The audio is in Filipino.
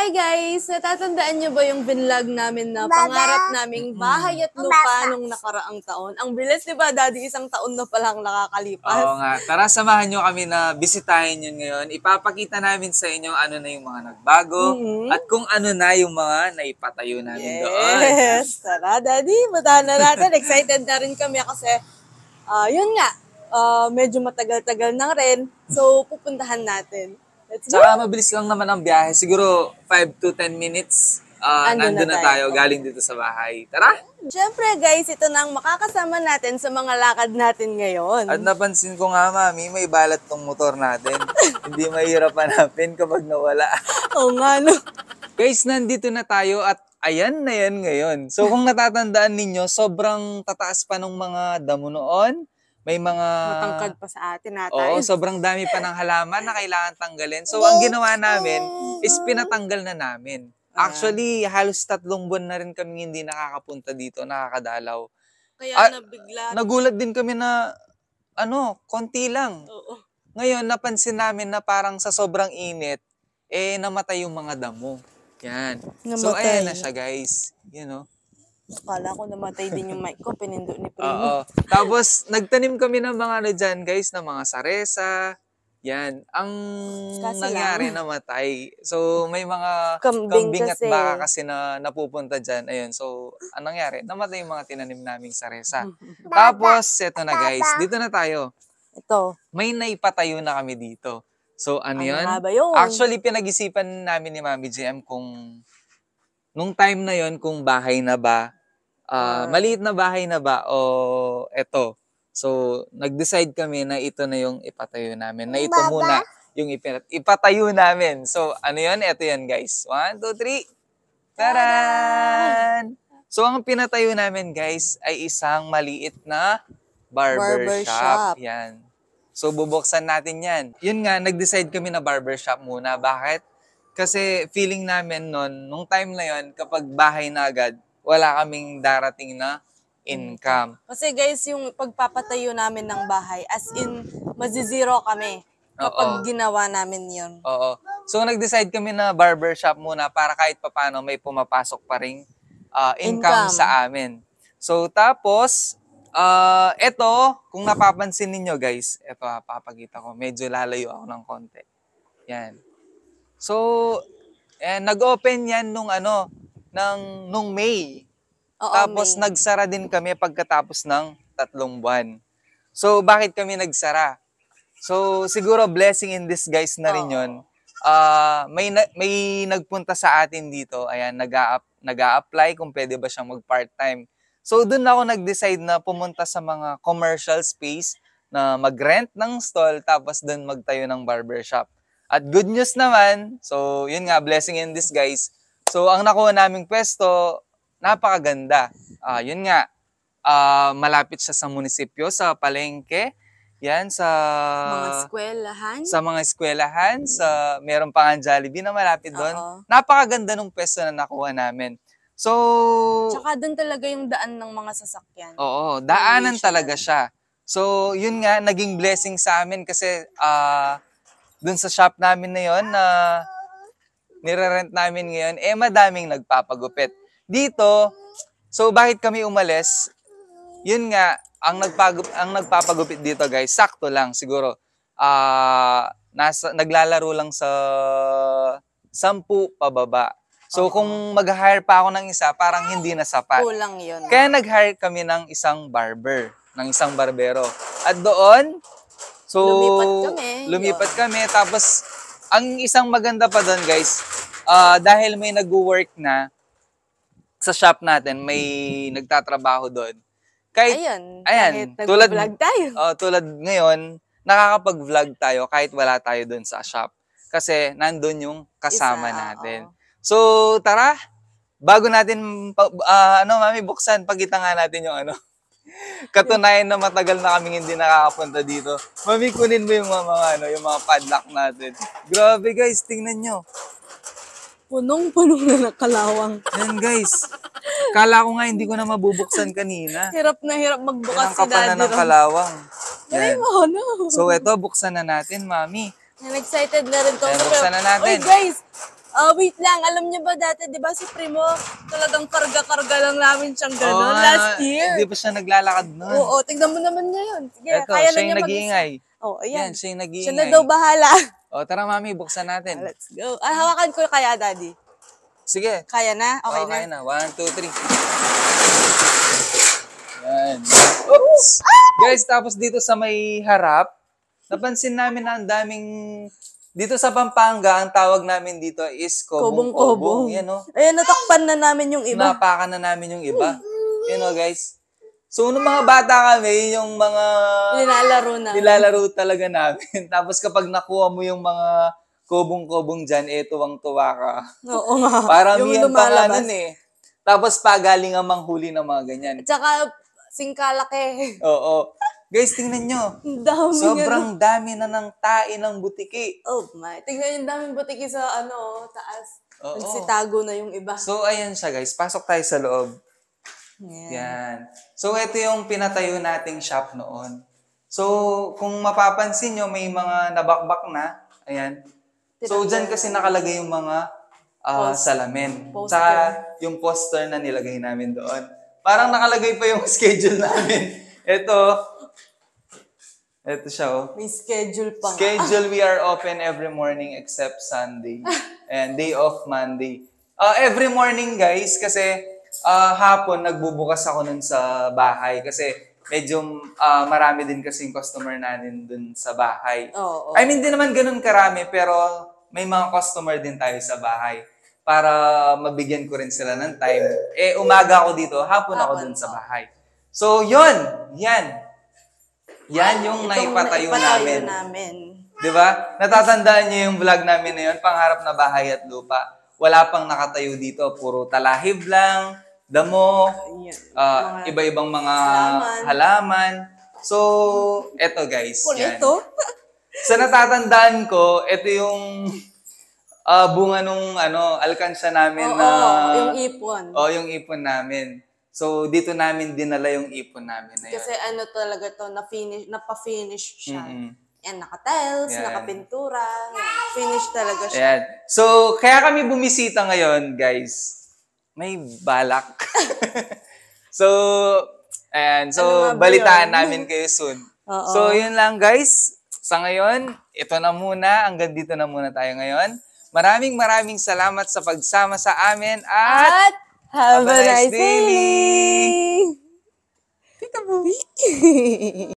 Hi guys! Natatandaan niyo ba yung binlog namin na pangarap naming bahay at lupa nung nakaraang taon? Ang bilis, di ba, Daddy? Isang taon na palang nakakalipas. Oo nga. Tara, samahan nyo kami na bisitahin yun ngayon. Ipapakita namin sa inyo ano na yung mga nagbago at kung ano na yung mga naipatayo namin doon. Yes! Tara, Daddy! Matahan na natin. Excited na rin kami kasi, yun nga, medyo matagal-tagal na rin. So, pupuntahan natin. Let's go! Tsaka mabilis lang naman ang biyahe. Siguro 5 to 10 minutes nandun na tayo galing dito sa bahay. Tara! Siyempre guys, ito na ang makakasama natin sa mga lakad natin ngayon. At napansin ko nga, Mami, may balat tong motor natin. Hindi mahirap hanapin kapag nawala. Oo nga, no? Guys, nandito na tayo at ayan na yan ngayon. So kung natatandaan ninyo, sobrang tataas pa ng mga damo noon. May mga... Matangkad pa sa atin natin. Oo, sobrang dami pa ng halaman na kailangan tanggalin. So ang ginawa namin is pinatanggal na namin. Actually, halos 3 buwan na rin kami hindi nakakapunta dito, nakakadalaw. Kaya nabigla. Nagulat din kami na, konti lang. Oo. Ngayon, napansin namin na parang sa sobrang init, namatay yung mga damo. Yan. So, ayan na siya, guys. You know. Akala ko namatay din yung mic ko, pinindo ni Primo. Oo. Tapos, nagtanim kami ng mga dyan, guys, ng mga saresa. Yan. Ang nangyari, namatay. So, may mga kambing at baka kasi na napupunta dyan. Ayun. So, anong nangyari? Namatay yung mga tinanim naming saresa. Tapos, eto na, guys. Dito na tayo. Ito. May naipatayo na kami dito. So, ano yun? Nga ba yun? Actually, pinag-isipan namin ni Mami GM kung nung time na yon kung bahay na ba, maliit na bahay na ba o eto. So, nag-decide kami na ito na yung ipatayo namin. Na ito muna yung ipatayo namin. So, ano yun? Ito yan, guys. 1, 2, 3. Taran! So, ang pinatayo namin, guys, ay isang maliit na barbershop. Yan. So, bubuksan natin yan. Yun nga, nag-decide kami na barbershop muna. Bakit? Kasi feeling namin nung time na yon kapag bahay na agad, wala kaming darating na income. Kasi guys, yung pagpapatayo namin ng bahay, as in, mazizero kami kapag ginawa namin yun. Oo. So, nag-decide kami na barbershop muna para kahit papano may pumapasok pa ring income sa amin. So, tapos, eto, kung napapansin ninyo guys, eto papakita ko, medyo lalayo ako ng konti. Yan. So, nag-open yan nung May. Oo, tapos May. nagsara din kami pagkatapos ng 3 buwan. So, bakit kami nagsara? So, siguro blessing in disguise na rin yun. May nagpunta sa atin dito, ayan, nag-a-apply kung pwede ba siyang mag-part-time. So, doon ako nag-decide na pumunta sa mga commercial space na mag-rent ng stall tapos doon magtayo ng barbershop. At good news naman, so yun nga, blessing in disguise. So ang nakuha naming pwesto, napakaganda. Yun nga, malapit siya sa munisipyo, sa palengke. Yan, sa mga eskwelahan. Sa mga eskwelahan, meron pa nga Jollibee na malapit doon. Napakaganda ng pwesto na nakuha namin. So, tsaka doon talaga yung daan ng mga sasakyan. Oo, daanan talaga siya. So, yun nga, naging blessing sa amin kasi dun sa shop namin na yon na nire-rent namin ngayon, madaming nagpapagupit. Dito, so bakit kami umalis? Yun nga, ang nagpapagupit dito guys, sakto lang siguro. Naglalaro lang sa 10 pababa. So kung mag-hire pa ako ng isa, parang hindi na sapat. Kulang yun. Kaya nag-hire kami ng isang barber, ng isang barbero. At doon, so, lumipat kami. Tapos, ang isang maganda pa doon, guys, dahil may nag-work na sa shop natin, may nagtatrabaho doon. Kahit nag-vlog tayo. Tulad ngayon, nakakapag-vlog tayo kahit wala tayo doon sa shop. Kasi, nandun yung kasama natin. So, tara, bago natin, Mami, buksan, pagkita nga natin yung katunayan na matagal na kaming hindi nakakapunta dito. Mami, kunin mo yung mga padlock natin. Grabe guys, tingnan nyo. Punong-punong na nakalawang. Yan guys. Kala ko nga hindi ko na mabubuksan kanina. Hirap na hirap magbukas si Daddy. Daddy. Na ng kalawang. Yan. So eto, buksan na natin, Mami. I'm excited na rin to. Buksan na natin. Oy guys, Wait lang, alam niyo ba dati, di ba si Primo, talagang karga-karga lang namin siyang gano'n Oo nga, last year. Hindi pa siya naglalakad nun. Oo, tignan mo naman ngayon. Sige, Eto, kaya na siya niya yung mag-isa. nag-iingay. Oh, Yan, ayan. siya yung Siya na nag-iingay. daw bahala. O, tara mami, buksan natin. Let's go. Hawakan ko kaya, Daddy. Sige. Kaya na? Okay Okay na? na. 1, 2, 3. Yan. Oops! Guys, tapos dito sa may harap, napansin namin na ang daming... Dito sa Pampanga, ang tawag namin dito is kobong-kobong. Kobong-kobong. Yan o. Ayan, natakpan na namin yung iba. Napakan na namin yung iba. Yan o, guys. So, nung mga bata kami, yung mga... Nilalaro talaga namin. Tapos kapag nakuha mo yung mga kobong-kobong dyan, tuwang-tuwa ka. Oo nga. Paramihan Yung pa nga lumalabas. nun eh. Tapos pagaling ang manghuli ng mga ganyan. At saka, singkalaki. Oo. Guys, tingnan nyo. Ang dami Sobrang dami na ng tae ng butiki. Oh my. Tingnan yung daming butiki sa taas. Oo. Nagsitago na yung iba. So, ayan siya guys. Pasok tayo sa loob. Yan. Yan. So, ito yung pinatayo nating shop noon. So, kung mapapansin nyo, may mga nabakbak na. Ayan. So, dyan kasi nakalagay yung mga salamin. Poster. Tsaka yung poster na nilagay namin doon. Parang nakalagay pa yung schedule namin. Ito siya, oh. May schedule pa nga. Schedule, we are open every morning except Sunday. And day off Monday. Every morning, guys, kasi hapon nagbubukas ako nun sa bahay. Kasi medyo marami din kasing customer natin dun sa bahay. Oo. I mean, di naman ganun karami, pero may mga customer din tayo sa bahay. Para mabigyan ko rin sila ng time. Umaga ako dito, hapon ako dun sa bahay. So, yun. Yan yung naipatayo namin. Di ba? Natatandaan niyo yung vlog namin na yun, Pangarap na Bahay at Lupa. Wala pang nakatayo dito, puro talahib lang, damo, iba-ibang mga halaman. So, eto guys. Yan. Sa natatandaan ko, ito yung bunga nung alkansya namin na... yung ipon. Yung ipon namin. So, dito namin dinala yung ipon namin na yan. Kasi talaga to, napa-finish siya. Mm-mm. Yan, naka-tiles, Yan. naka-pintura. Finish talaga siya. Ayan. So, kaya kami bumisita ngayon, guys. May balak. So, ayan. So, balitaan namin kayo soon. So, yun lang, guys. Sa ngayon, ito na muna. Hanggang dito na muna tayo ngayon. Maraming salamat sa pagsama sa amin at have a nice day! Peekaboo!